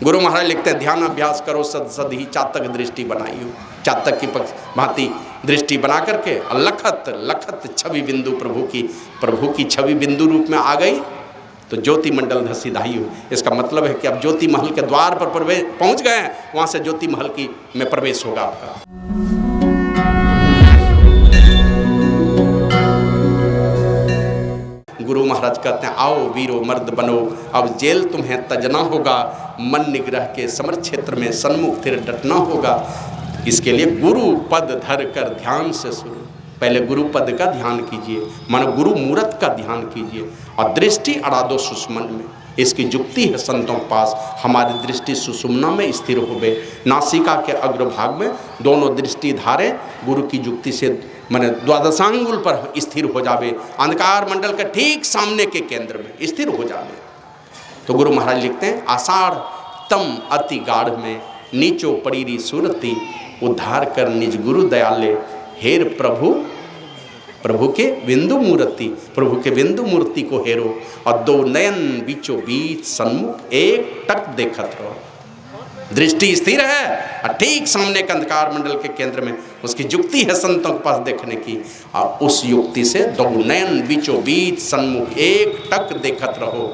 गुरु महाराज लिखते हैं, ध्यान अभ्यास करो सद सद ही चातक दृष्टि बनाई हो। चातक की भांति दृष्टि बना करके लखत लखत छवि बिंदु प्रभु की छवि बिंदु रूप में आ गई तो ज्योति मंडल धसी धाई हो। इसका मतलब है कि अब ज्योति महल के द्वार पर पहुंच गए हैं, वहां से ज्योति महल की में प्रवेश होगा आपका। गुरु महाराज कहते हैं, आओ वीरो मर्द बनो, अब जेल तुम्हें तजना होगा, मन निग्रह के समर क्षेत्र में सन्मुख फिर डटना होगा। इसके लिए गुरु पद धर कर ध्यान से शुरू। पहले गुरु पद का ध्यान कीजिए, मानो गुरु मूर्त का ध्यान कीजिए और दृष्टि अड़ा दो सुषुम्ना में। इसकी युक्ति है संतों के पास, हमारी दृष्टि सुषुम्ना में स्थिर होवे, नासिका के अग्रभाग में दोनों दृष्टि धारे गुरु की युक्ति से माने द्वादशांगुल पर स्थिर हो जावे, अंधकार मंडल के ठीक सामने के केंद्र में स्थिर हो जावे। तो गुरु महाराज लिखते हैं, आषाढ़ तम अति गाढ़ में नीचो पड़ीरी सूरती, उद्धार कर निज गुरु दयाले, हेर प्रभु के बिंदु मूर्ति, प्रभु के बिंदु मूर्ति को हेरो और दो नयन बीचों बीच सन्मुख एक टक देखत रहो। दृष्टि स्थिर है और ठीक सामने के अंधकार मंडल के केंद्र में उसकी युक्ति है संतों के पास देखने की, और उस युक्ति से दो नयन बीचों बीच सन्मुख एक टक देखत रहो।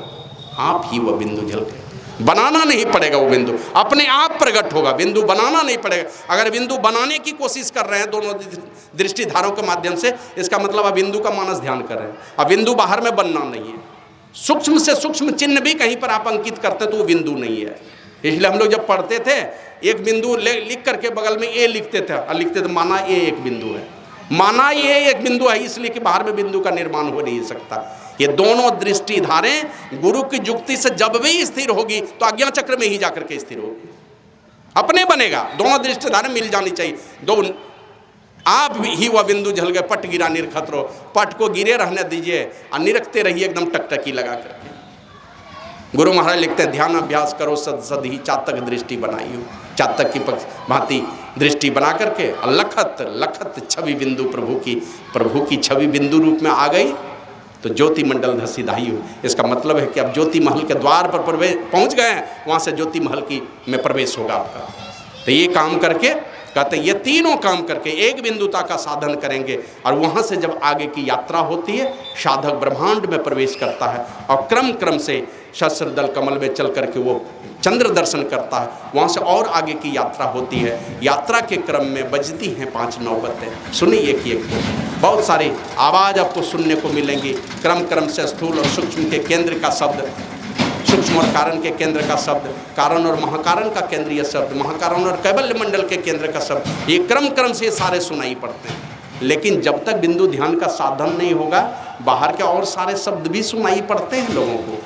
आप ही वह बिंदु झलके, बनाना नहीं पड़ेगा, वो बिंदु अपने आप प्रकट होगा, बिंदु बनाना नहीं पड़ेगा। अगर बिंदु बनाने की कोशिश कर रहे हैं दोनों दृष्टिधारों के माध्यम से, इसका मतलब आप बिंदु का मानस ध्यान कर रहे हैं, अब बिंदु बाहर में बनना नहीं है। सूक्ष्म से सूक्ष्म चिन्ह भी कहीं पर आप अंकित करते तो वो बिंदु नहीं है। इसलिए हम लोग जब पढ़ते थे एक बिंदु लिख करके बगल में ए लिखते थे और लिखते थे माना ये एक बिंदु है, माना ये एक बिंदु है, इसलिए कि बाहर में बिंदु का निर्माण हो नहीं सकता। ये दोनों दृष्टि धारें गुरु की युक्ति से जब भी स्थिर होगी तो आज्ञा चक्र में ही जाकर के स्थिर होगी, अपने बनेगा। दोनों दृष्टि धारें मिल जानी चाहिए। दो आप ही वह बिंदु झल गए, पट गिरा निरखतरो, पट को गिरे रहने दीजिए और निरखते रहिए एकदम टकटकी लगा करके। गुरु महाराज लिखते हैं, ध्यान अभ्यास करो सद सद ही चातक दृष्टि बनाई हो। चातक की भांति दृष्टि बना करके लखत लखत छवि बिंदु प्रभु की छवि बिंदु रूप में आ गई तो ज्योति मंडल धसी धाई हो। इसका मतलब है कि अब ज्योति महल के द्वार पर पहुंच गए हैं, वहां से ज्योति महल की में प्रवेश होगा आपका। तो ये काम करके कहते ये तीनों काम करके एक बिंदुता का साधन करेंगे और वहां से जब आगे की यात्रा होती है साधक ब्रह्मांड में प्रवेश करता है और क्रम क्रम से शस्त्र दल कमल में चल करके वो चंद्र दर्शन करता है। वहाँ से और आगे की यात्रा होती है। यात्रा के क्रम में बजती हैं 5 नौबतें, सुनिए एक एक बहुत सारी आवाज़ आपको सुनने को मिलेंगी। क्रम क्रम से स्थूल और सूक्ष्म के केंद्र का शब्द, सूक्ष्म और कारण के केंद्र का शब्द, कारण और महाकारण का केंद्रीय शब्द, महाकारण और कैवल्य मंडल के केंद्र का शब्द, ये क्रम क्रम से सारे सुनाई पड़ते हैं। लेकिन जब तक बिंदु ध्यान का साधन नहीं होगा बाहर के और सारे शब्द भी सुनाई पड़ते हैं लोगों को।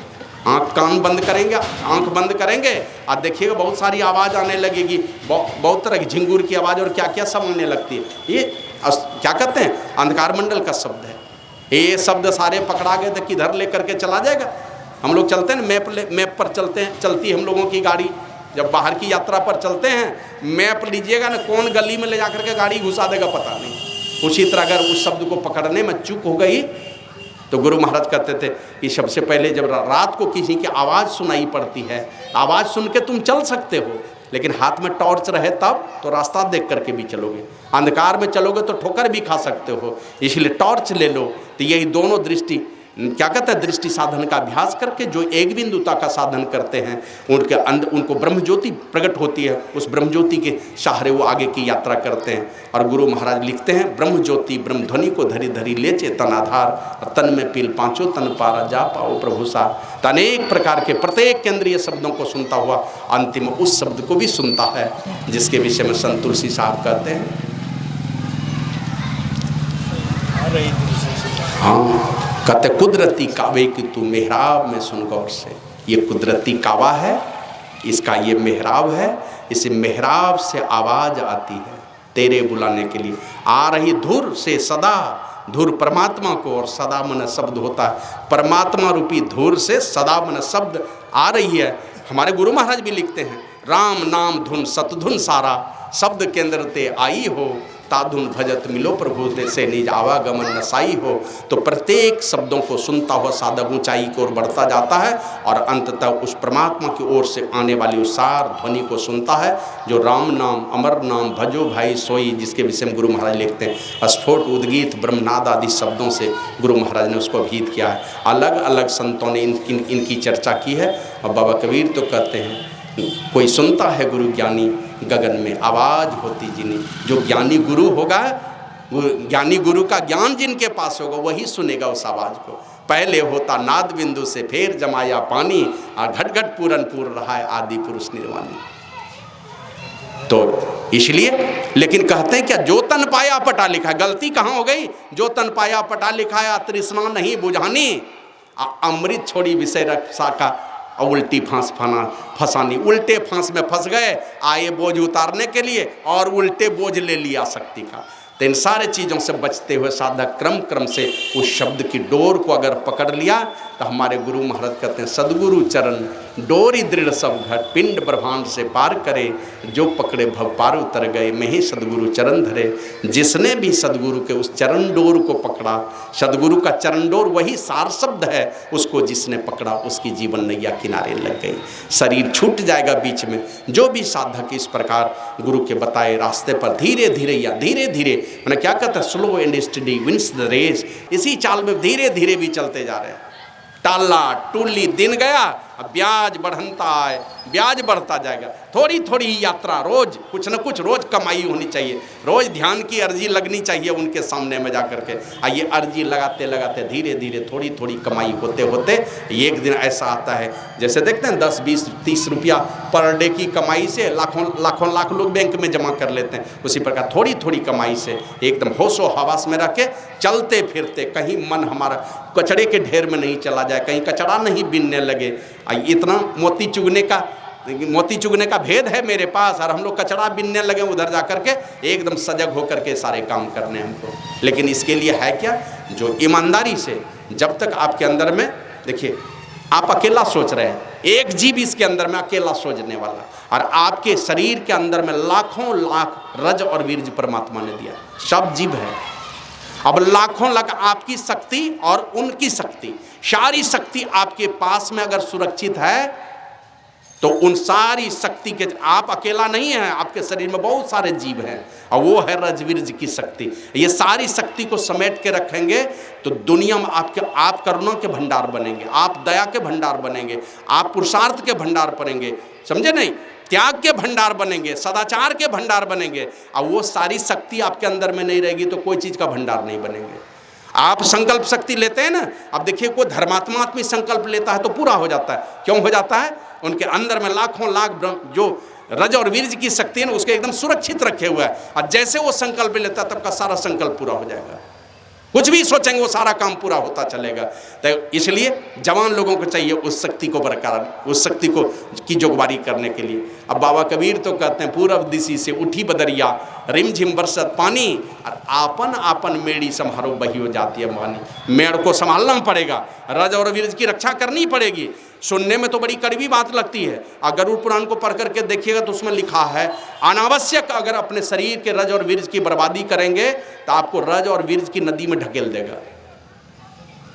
आँख कान बंद करेंगे, आँख बंद करेंगे और देखिएगा बहुत सारी आवाज़ आने लगेगी, बहुत तरह की झिंगुर की आवाज़ और क्या क्या सब आने लगती है। ये क्या कहते हैं, अंधकार मंडल का शब्द है। ये शब्द सारे पकड़ा गए तो किधर लेकर के चला जाएगा। हम लोग चलते हैं मैप पर चलती है हम लोगों की गाड़ी। जब बाहर की यात्रा पर चलते हैं मैप लीजिएगा ना, कौन गली में ले जा करके गाड़ी घुसा देगा पता नहीं। उसी तरह अगर उस शब्द को पकड़ने में चूक हो गई तो गुरु महाराज कहते थे कि सबसे पहले जब रात को किसी की आवाज़ सुनाई पड़ती है, आवाज़ सुन के तुम चल सकते हो, लेकिन हाथ में टॉर्च रहे तब तो रास्ता देख करके भी चलोगे। अंधकार में चलोगे तो ठोकर भी खा सकते हो, इसलिए टॉर्च ले लो। तो यही दोनों दृष्टि क्या कहते हैं, दृष्टि साधन का अभ्यास करके जो एक बिंदुता का साधन करते हैं उनको ब्रह्म ज्योति प्रकट होती है। उस ब्रह्म ज्योति के सहारे वो आगे की यात्रा करते हैं। और गुरु महाराज लिखते हैं, ब्रह्म ज्योति ब्रह्म ध्वनि को धरी धरी ले चेतन आधार, तन में पील पांचों तन पारा जा पाओ प्रभु सार। तो अनेक प्रकार के प्रत्येक केंद्रीय शब्दों को सुनता हुआ अंतिम उस शब्द को भी सुनता है जिसके विषय में संत तुलसी साहब कहते हैं, हाँ कहते कुदरती कावे की तू मेहराब में सुन गौर से। ये कुदरती कावा है, इसका ये मेहराब है, इस मेहराब से आवाज़ आती है तेरे बुलाने के लिए। आ रही धुर से सदा, धुर परमात्मा को और सदा मन शब्द होता है, परमात्मा रूपी धुर से सदा मन शब्द आ रही है। हमारे गुरु महाराज भी लिखते हैं, राम नाम धुन सतधुन सारा, शब्द केंद्र ते आई हो, ताधुन भजत मिलो प्रभु से निज आवागमन नसाई हो। तो प्रत्येक शब्दों को सुनता हुआ साधक ऊंचाई की ओर बढ़ता जाता है और अंततः उस परमात्मा की ओर से आने वाली उस सार ध्वनि को सुनता है जो राम नाम अमर नाम भजो भाई सोई, जिसके विषय में गुरु महाराज लिखते हैं। स्फोट उद्गीत ब्रह्मनाद आदि शब्दों से गुरु महाराज ने उसको अभिहित किया है। अलग अलग संतों ने इनकी चर्चा की है। और बाबा कबीर तो कहते हैं कोई सुनता है गुरु ज्ञानी गगन में आवाज़ होती जिनी। जो ज्ञानी गुरु होगा, ज्ञानी गुरु का ज्ञान जिनके पास होगा वही सुनेगा उस आवाज़ को। पहले होता नाद बिंदु से फिर जमाया पानी, और घट घट पूरन पूर रहा है आदि पुरुष निर्वाणी। तो इसलिए लेकिन कहते हैं क्या जो तन पाया पटा लिखा। गलती कहाँ हो गई? जो तन पाया पटा लिखा है तृष्णा नहीं बुझानी, अमृत छोड़ी विषय रक्षा का और उल्टी फंसानी। उल्टे फांस में फंस गए, आए बोझ उतारने के लिए और उल्टे बोझ ले लिया शक्ति का। तो इन सारे चीज़ों से बचते हुए साधक क्रम से उस शब्द की डोर को अगर पकड़ लिया तो हमारे गुरु महाराज कहते हैं सदगुरु चरण डोरी दृढ़ सब घट, पिंड ब्रह्मांड से पार करे, जो पकड़े भव पार उतर गए, मैं ही सदगुरु चरण धरे। जिसने भी सदगुरु के उस चरण डोर को पकड़ा, सदगुरु का चरण डोर वही सार शब्द है, उसको जिसने पकड़ा उसकी जीवन नैया किनारे लग गई, शरीर छूट जाएगा बीच में। जो भी साधक इस प्रकार गुरु के बताए रास्ते पर धीरे धीरे या धीरे धीरे, मैंने क्या कहता है, slow and steady wins the race, इसी चाल में धीरे धीरे भी चलते जा रहे हैं। टाला टूली दिन गया, अब ब्याज बढ़ता है, ब्याज बढ़ता जाएगा। थोड़ी थोड़ी ही यात्रा, रोज कुछ न कुछ रोज कमाई होनी चाहिए, रोज ध्यान की अर्जी लगनी चाहिए उनके सामने में जा करके। ये अर्जी लगाते लगाते धीरे धीरे थोड़ी थोड़ी कमाई होते होते एक दिन ऐसा आता है, जैसे देखते हैं 10 20 30 रुपया पर डे की कमाई से लाख लोग बैंक में जमा कर लेते हैं। उसी प्रकार थोड़ी थोड़ी कमाई से एकदम होशो हवास में रख के चलते फिरते, कहीं मन हमारा कचड़े के ढेर में नहीं चला जाए, कहीं कचड़ा नहीं बिनने लगे। इतना मोती चुगने का भेद है मेरे पास, और हम लोग कचड़ा बिनने लगे उधर जा करके, एकदम सजग होकर के सारे काम करने हमको। लेकिन इसके लिए है क्या, जो ईमानदारी से, जब तक आपके अंदर में, देखिए आप अकेला सोच रहे हैं, एक जीव इसके अंदर में अकेला सोचने वाला, और आपके शरीर के अंदर में लाखों लाख रज और वीर्ज परमात्मा ने दिया, सब जीव है। अब लाखों लाख आपकी शक्ति और उनकी शक्ति, सारी शक्ति आपके पास में अगर सुरक्षित है तो उन सारी शक्ति के, आप अकेला नहीं है, आपके शरीर में बहुत सारे जीव हैं, और वो है रजवीर्ज की शक्ति। ये सारी शक्ति को समेट के रखेंगे तो दुनिया में आप करुणा के भंडार बनेंगे, आप दया के भंडार बनेंगे, आप पुरुषार्थ के भंडार बनेंगे, समझे नहीं, त्याग के भंडार बनेंगे, सदाचार के भंडार बनेंगे। और वो सारी शक्ति आपके अंदर में नहीं रहेगी तो कोई चीज़ का भंडार नहीं बनेंगे। आप संकल्प शक्ति लेते हैं ना, अब देखिए कोई धर्मात्मा आदमी संकल्प लेता है तो पूरा हो जाता है। क्यों हो जाता है? उनके अंदर में लाखों लाख जो रज और वीर्ज की शक्ति है ना, उसके एकदम सुरक्षित रखे हुआ है, और जैसे वो संकल्प लेता है तब का सारा संकल्प पूरा हो जाएगा। कुछ भी सोचेंगे वो सारा काम पूरा होता चलेगा। तो इसलिए जवान लोगों को चाहिए उस शक्ति को बरकरार, उस शक्ति को की जोगवारी करने के लिए। अब बाबा कबीर तो कहते हैं पूरब दिशा से उठी बदरिया, रिमझिम बरसत पानी, और आपन आपन मेड़ी संभारो बहियो जाती है मानी। मेड़ को संभालना पड़ेगा, रज और वीर्ज की रक्षा करनी पड़ेगी। सुनने में तो बड़ी कड़वी बात लगती है, और गरुड़ पुराण को पढ़ करके देखिएगा तो उसमें लिखा है अनावश्यक अगर अपने शरीर के रज और वीर्ज की बर्बादी करेंगे तो आपको रज और वीर्ज की नदी में ढकेल देगा।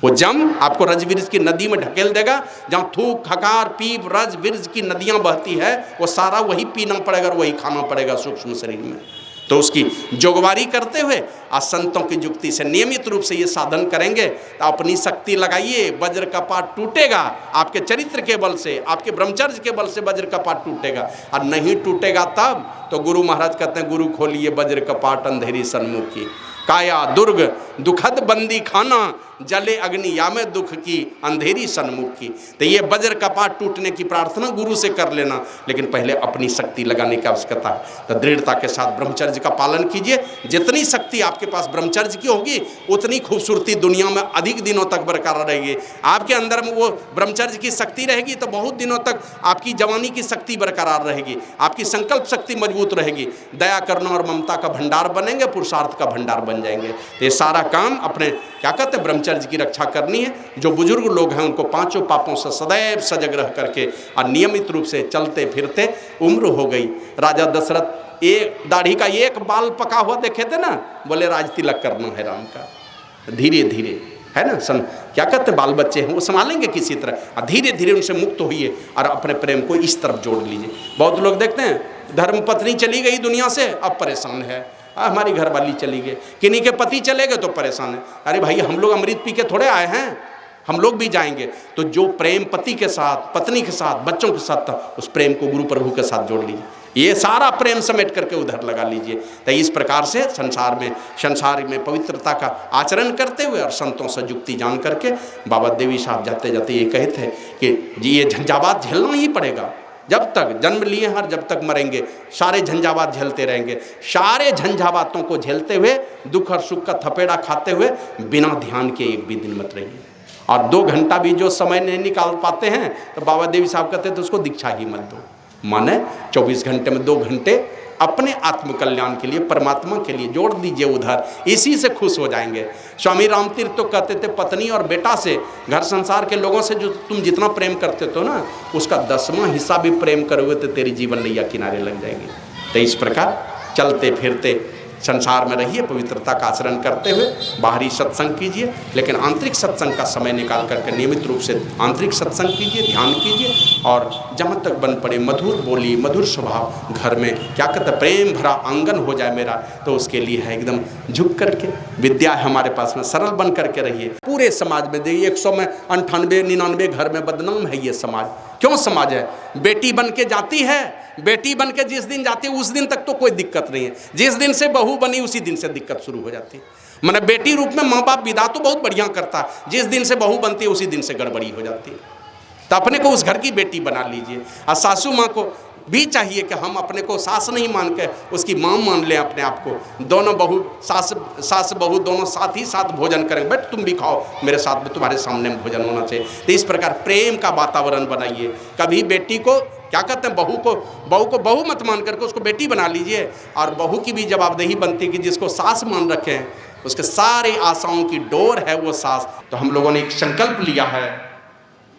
वो जम आपको रज वीर्ज की नदी में ढकेल देगा, जहाँ थूक खकार पीप रज वीर्ज की नदियाँ बहती है, वो सारा वही पीना पड़ेगा और वही खाना पड़ेगा सूक्ष्म शरीर में। तो उसकी जोगवारी करते हुए संतों की युक्ति से नियमित रूप से ये साधन करेंगे तो अपनी शक्ति लगाइए, वज्र का पाट टूटेगा आपके चरित्र के बल से, आपके ब्रह्मचर्य के बल से वज्र का पाट टूटेगा। और नहीं टूटेगा तब तो गुरु महाराज कहते हैं गुरु खोलिए वज्र का पाट अंधेरी सन्मुखी, काया दुर्ग दुखद बंदी खाना, जले अग्नि या में दुख की अंधेरी सन्मुख की। तो ये वज्र का पाट टूटने की प्रार्थना गुरु से कर लेना, लेकिन पहले अपनी शक्ति लगाने की आवश्यकता है। तो दृढ़ता के साथ ब्रह्मचर्य का पालन कीजिए। जितनी शक्ति आपके पास ब्रह्मचर्य की होगी उतनी खूबसूरती दुनिया में अधिक दिनों तक बरकरार रहेगी। आपके अंदर में वो ब्रह्मचर्य की शक्ति रहेगी तो बहुत दिनों तक आपकी जवानी की शक्ति बरकरार रहेगी, आपकी संकल्प शक्ति मजबूत रहेगी, दया करना और ममता का भंडार बनेंगे, पुरुषार्थ का भंडार बन जाएंगे। तो ये सारा काम अपने क्या कहते हैं ब्रह्मचर्य की रक्षा करनी है। जो बुजुर्ग लोग हैं उनको पांचों पापों से सदैव सजग रह करके और नियमित रूप से चलते फिरते, उम्र हो गई, राजा दशरथ एक दाढ़ी का एक बाल पका हुआ देखे थे ना, बोले राज तिलक करना है राम का, धीरे धीरे, है ना, क्या कहते हैं, बाल बच्चे हैं वो संभालेंगे किसी तरह, और धीरे धीरे उनसे मुक्त होइए और अपने प्रेम को इस तरफ जोड़ लीजिए। बहुत लोग देखते हैं धर्म पत्नी चली गई दुनिया से, अब परेशान है, हमारी घरवाली चली गई, किन्हीं के पति चले गए तो परेशान है। अरे भाई हम लोग अमृत पी के थोड़े आए हैं, हम लोग भी जाएंगे। तो जो प्रेम पति के साथ, पत्नी के साथ, बच्चों के साथ था, उस प्रेम को गुरु प्रभु के साथ जोड़ लीजिए, ये सारा प्रेम समेट करके उधर लगा लीजिए। तो इस प्रकार से संसार में पवित्रता का आचरण करते हुए और संतों से युक्ति जान करके बाबा देवी साहब जाते जाते ये कहते हैं कि जी ये झंझावात झेलना ही पड़ेगा, जब तक जन्म लिए हैं, जब तक मरेंगे सारे झंझावात झेलते रहेंगे। सारे झंझावातों को झेलते हुए, दुख और सुख का थपेड़ा खाते हुए, बिना ध्यान के एक भी दिन मत रहिए। और 2 घंटा भी जो समय नहीं निकाल पाते हैं तो बाबा देवी साहब कहते हैं तो उसको दीक्षा ही मत दो। माने 24 घंटे में 2 घंटे अपने आत्मकल्याण के लिए, परमात्मा के लिए जोड़ दीजिए उधर, इसी से खुश हो जाएंगे। स्वामी रामतीर्थ तो कहते थे पत्नी और बेटा से, घर संसार के लोगों से जो तुम जितना प्रेम करते हो ना, उसका 10वां हिस्सा भी प्रेम करोगे तो तेरी जीवन नैया किनारे लग जाएगी। तो इस प्रकार चलते फिरते संसार में रहिए, पवित्रता का आचरण करते हुए बाहरी सत्संग कीजिए, लेकिन आंतरिक सत्संग का समय निकाल करके नियमित रूप से आंतरिक सत्संग कीजिए, ध्यान कीजिए। और जहाँ तक बन पड़े मधुर बोली, मधुर स्वभाव, घर में क्या कहते हैं प्रेम भरा आंगन हो जाए मेरा, तो उसके लिए है एकदम झुक करके, विद्या हमारे पास में, सरल बन करके रहिए। पूरे समाज में देखिए 100 में 98-99 घर में बदनाम है ये समाज। क्यों समाज है? बेटी बन के जाती है, बेटी बन के जिस दिन जाती है उस दिन तक तो कोई दिक्कत नहीं है, जिस दिन से बहू बनी उसी दिन से दिक्कत शुरू हो जाती है। मैंने बेटी रूप में माँ बाप विदा तो बहुत बढ़िया करता है, जिस दिन से बहू बनती है उसी दिन से गड़बड़ी हो जाती है। तो अपने को उस घर की बेटी बना लीजिए। और सासू माँ को भी चाहिए कि हम अपने को सास नहीं मान के उसकी माँ मान लें अपने आप को। दोनों बहू, सास बहू दोनों साथ ही साथ भोजन करें, बेट तुम भी खाओ मेरे साथ में, तुम्हारे सामने में भोजन होना चाहिए। तो इस प्रकार प्रेम का वातावरण बनाइए। कभी बेटी को क्या कहते हैं, बहू को बहू मत मान करके उसको बेटी बना लीजिए। और बहू की भी जवाबदेही बनती है कि जिसको सास मान रखे हैं उसके सारे आशाओं की डोर है वो सास। तो हम लोगों ने एक संकल्प लिया है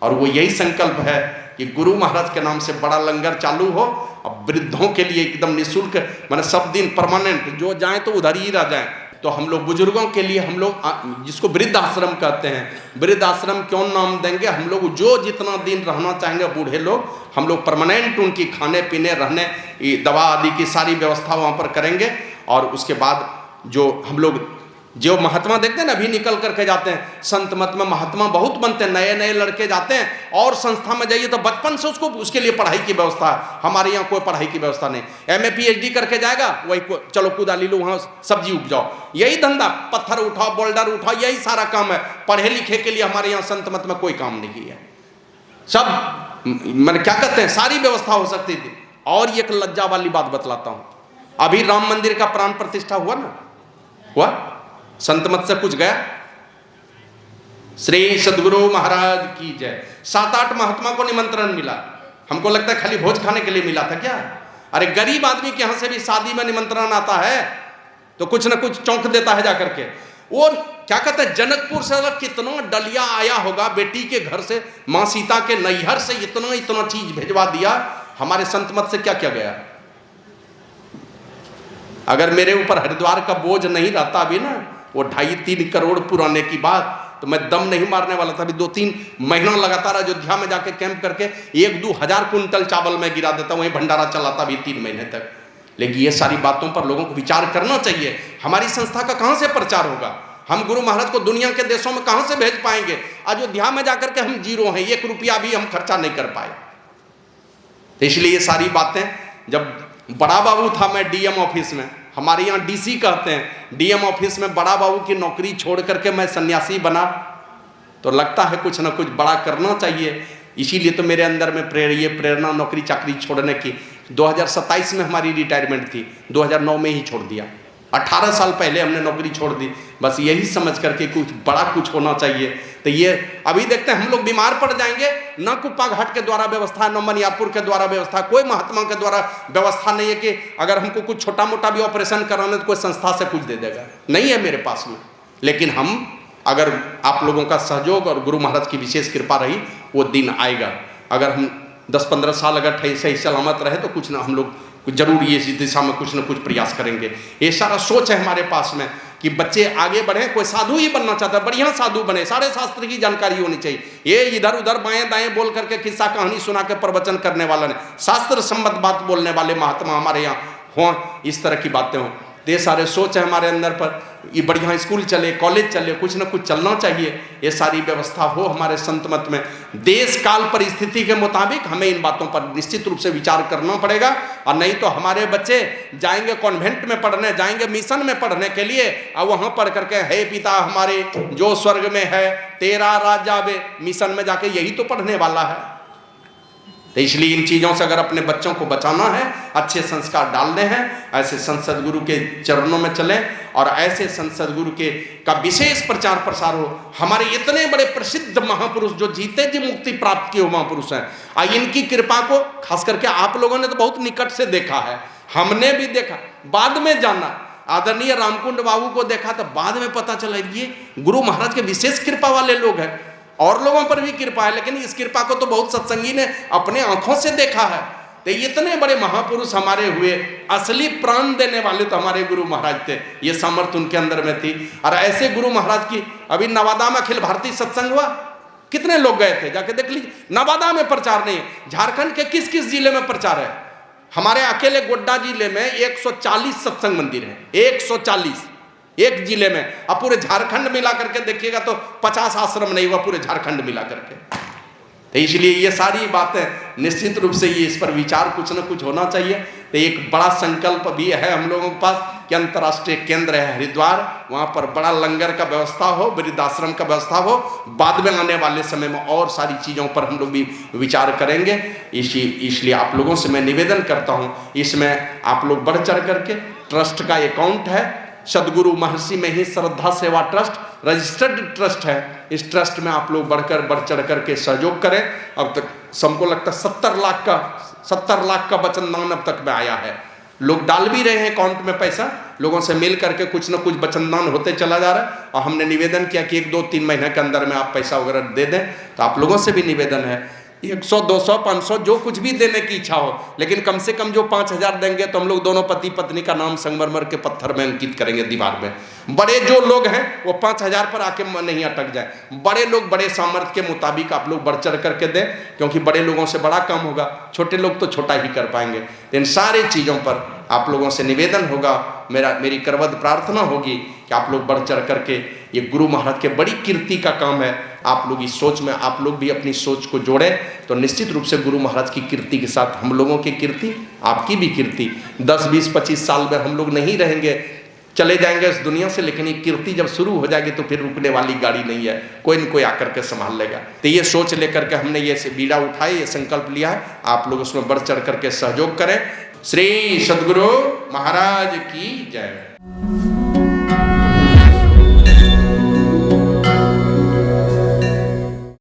और वो यही संकल्प है कि गुरु महाराज के नाम से बड़ा लंगर चालू हो, और वृद्धों के लिए एकदम निःशुल्क, माने सब दिन परमानेंट, जो जाएं तो उधर ही रह जाएं। तो हम लोग बुजुर्गों के लिए, हम लोग जिसको वृद्ध आश्रम कहते हैं, वृद्ध आश्रम क्यों नाम देंगे, हम लोग जो जितना दिन रहना चाहेंगे बूढ़े लोग, हम लोग परमानेंट उनकी खाने पीने, रहने, दवा आदि की सारी व्यवस्था वहाँ पर करेंगे। और उसके बाद जो हम लोग जो महात्मा देखते हैं ना, अभी निकल करके जाते हैं संत मत में, महात्मा बहुत बनते हैं, नए नए लड़के जाते हैं और संस्था में जाइए तो बचपन से उसको उसके लिए पढ़ाई की व्यवस्था है। हमारे यहाँ कोई पढ़ाई की व्यवस्था नहीं, MA PhD करके जाएगा, वही चलो कुदाली लो, वहाँ सब्जी उपजाओ, यही धंधा, पत्थर उठाओ, बोल्डर उठाओ, यही सारा काम है। पढ़े लिखे के लिए हमारे यहाँ संत मत में कोई काम नहीं है। सब मैंने क्या कहते हैं, सारी व्यवस्था हो सकती थी। और एक लज्जा वाली बात बतलाता हूँ, अभी राम मंदिर का प्राण प्रतिष्ठा हुआ ना, हुआ, संत मत से कुछ गया, श्री सदगुरु महाराज की जय। 7-8 महात्मा को निमंत्रण मिला, हमको लगता है खाली भोज खाने के लिए मिला था क्या? अरे गरीब आदमी के यहाँ से भी शादी में निमंत्रण आता है तो कुछ ना कुछ चौंक देता है जाकर के। वो क्या कहते हैं, जनकपुर से कितना डलिया आया होगा बेटी के घर से, माँ सीता के नैहर से इतना चीज भेजवा दिया। हमारे संत मत से क्या क्या गया? अगर मेरे ऊपर हरिद्वार का बोझ नहीं रहता अभी ना, वो 2.5-3 करोड़ पुराने की बात, तो मैं दम नहीं मारने वाला था। अभी 2-3 महीना लगातार अयोध्या में जाके कैंप करके 1-2 हजार कुंटल चावल में गिरा देता, वहीं भंडारा चलाता भी 3 महीने तक। लेकिन ये सारी बातों पर लोगों को विचार करना चाहिए। हमारी संस्था का कहाँ से प्रचार होगा? हम गुरु महाराज को दुनिया के देशों में कहाँ से भेज पाएंगे? अयोध्या में जाकर के हम जीरो हैं, 1 रुपया भी हम खर्चा नहीं कर पाए। तो इसलिए ये सारी बातें, जब बड़ा बाबू था मैं DM ऑफिस में, हमारे यहाँ DC कहते हैं, DM ऑफिस में बड़ा बाबू की नौकरी छोड़ करके मैं सन्यासी बना, तो लगता है कुछ ना कुछ बड़ा करना चाहिए। इसीलिए तो मेरे अंदर में प्रेरणा नौकरी चाकरी छोड़ने की। 2027 में हमारी रिटायरमेंट थी, 2009 में ही छोड़ दिया। 18 साल पहले हमने नौकरी छोड़ दी, बस यही समझ करके कुछ बड़ा कुछ होना चाहिए। तो ये अभी देखते हैं हम लोग बीमार पड़ जाएंगे, ना कुप्पा घाट के द्वारा व्यवस्था, न मनियापुर के द्वारा व्यवस्था, कोई महात्मा के द्वारा व्यवस्था नहीं है कि अगर हमको कुछ छोटा मोटा भी ऑपरेशन कराना तो कोई संस्था से कुछ दे देगा, नहीं है मेरे पास में। लेकिन हम, अगर आप लोगों का सहयोग और गुरु महाराज की विशेष कृपा रही, वो दिन आएगा। अगर हम 10-15 साल अगर सही सलामत रहे तो कुछ ना हम लोग जरूर ये इस दिशा में कुछ न कुछ प्रयास करेंगे। ये सारा सोच है हमारे पास में कि बच्चे आगे बढ़े। कोई साधु ही बनना चाहता है, बढ़िया साधु बने, सारे शास्त्र की जानकारी होनी चाहिए। ये इधर उधर बाएं दाएं बोल करके किस्सा कहानी सुना के प्रवचन करने वाला नहीं, शास्त्र सम्मत बात बोलने वाले महात्मा हमारे यहाँ हों, इस तरह की बातें हों। तो ये सारे सोच है हमारे अंदर पर, ये बढ़िया स्कूल चले, कॉलेज चले, कुछ न कुछ चलना चाहिए। ये सारी व्यवस्था हो हमारे संत मत में। देश काल परिस्थिति के मुताबिक हमें इन बातों पर निश्चित रूप से विचार करना पड़ेगा, और नहीं तो हमारे बच्चे जाएंगे कॉन्वेंट में पढ़ने, जाएंगे मिशन में पढ़ने के लिए, और वहाँ पढ़ करके हे पिता हमारे जो स्वर्ग में है तेरा राज आवे, मिशन में जाके यही तो पढ़ने वाला है। तो इसलिए इन चीज़ों से अगर अपने बच्चों को बचाना है, अच्छे संस्कार डालने हैं, ऐसे संत सद्गुरु के चरणों में चलें और ऐसे संत सद्गुरु के का विशेष प्रचार प्रसार हो। हमारे इतने बड़े प्रसिद्ध महापुरुष जो जीते जी मुक्ति प्राप्त किए महापुरुष हैं, इनकी कृपा को खास करके आप लोगों ने तो बहुत निकट से देखा है, हमने भी देखा, बाद में जाना। आदरणीय रामकुंड बाबू को देखा तो बाद में पता चला ये गुरु महाराज के विशेष कृपा वाले लोग हैं। और लोगों पर भी कृपा है, लेकिन इस कृपा को तो बहुत सत्संगी ने अपने आंखों से देखा है। तो इतने बड़े महापुरुष हमारे हुए, असली प्राण देने वाले तो हमारे गुरु महाराज थे, ये सामर्थ्य उनके अंदर में थी। और ऐसे गुरु महाराज की अभी नवादा में अखिल भारतीय सत्संग हुआ, कितने लोग गए थे, जाके देख लीजिए। नवादा में प्रचार नहीं, झारखंड के किस किस जिले में प्रचार है? हमारे अकेले गोड्डा जिले में 140 सत्संग मंदिर है, 140 एक जिले में। अब पूरे झारखंड मिला करके देखिएगा तो 50 आश्रम नहीं हुआ पूरे झारखंड मिला करके। तो इसलिए ये सारी बातें निश्चित रूप से ये इस पर विचार कुछ न कुछ होना चाहिए। तो एक बड़ा संकल्प भी है हम लोगों के पास कि अंतर्राष्ट्रीय केंद्र है हरिद्वार, वहाँ पर बड़ा लंगर का व्यवस्था हो, वृद्धाश्रम का व्यवस्था हो। बाद में आने वाले समय में और सारी चीज़ों पर हम लोग भी विचार करेंगे। इसलिए आप लोगों से मैं निवेदन करता हूँ, इसमें आप लोग बढ़ चढ़ करके, ट्रस्ट का अकाउंट है सदगुरु महर्षि में ही श्रद्धा सेवा ट्रस्ट, रजिस्टर्ड ट्रस्ट है। इस ट्रस्ट में आप लोग बढ़ चढ़ करके सहयोग करें। अब तक सबको लगता है 70 लाख का वचन दान अब तक में आया है। लोग डाल भी रहे हैं अकाउंट में पैसा, लोगों से मिल करके कुछ न कुछ वचन दान होते चला जा रहा है। और हमने निवेदन किया कि 1-2-3 महीने के अंदर में आप पैसा वगैरह दे दें। तो आप लोगों से भी निवेदन है 100, 200, 500 जो कुछ भी देने की इच्छा हो, लेकिन कम से कम जो 5000 देंगे तो हम लोग दोनों पति पत्नी का नाम संगमरमर के पत्थर में अंकित करेंगे दीवार में। बड़े जो लोग हैं वो 5000 पर आके नहीं अटक जाए। बड़े लोग बड़े सामर्थ्य के मुताबिक आप लोग बढ़ चढ़ करके दें, क्योंकि बड़े लोगों से बड़ा काम होगा, छोटे लोग तो छोटा ही कर पाएंगे। इन सारी चीज़ों पर आप लोगों से निवेदन होगा, मेरी करवद प्रार्थना होगी कि आप लोग बढ़ चढ़ करके, ये गुरु महाराज के बड़ी कीर्ति का काम है। आप लोग इस सोच में आप लोग भी अपनी सोच को जोड़ें तो निश्चित रूप से गुरु महाराज की कीर्ति के साथ हम लोगों की कीर्ति, आपकी भी कीर्ति 10, 20, 25 साल में हम लोग नहीं रहेंगे, चले जाएंगे इस दुनिया से, लेकिन ये कीर्ति जब शुरू हो जाएगी तो फिर रुकने वाली गाड़ी नहीं है, कोई न कोई आकर के संभाल लेगा। तो ये सोच लेकर के हमने ये बीड़ा उठाए, ये संकल्प लिया है। आप लोग उसमें बढ़ चढ़ करके सहयोग करें। श्री सद्गुरु महाराज की जय।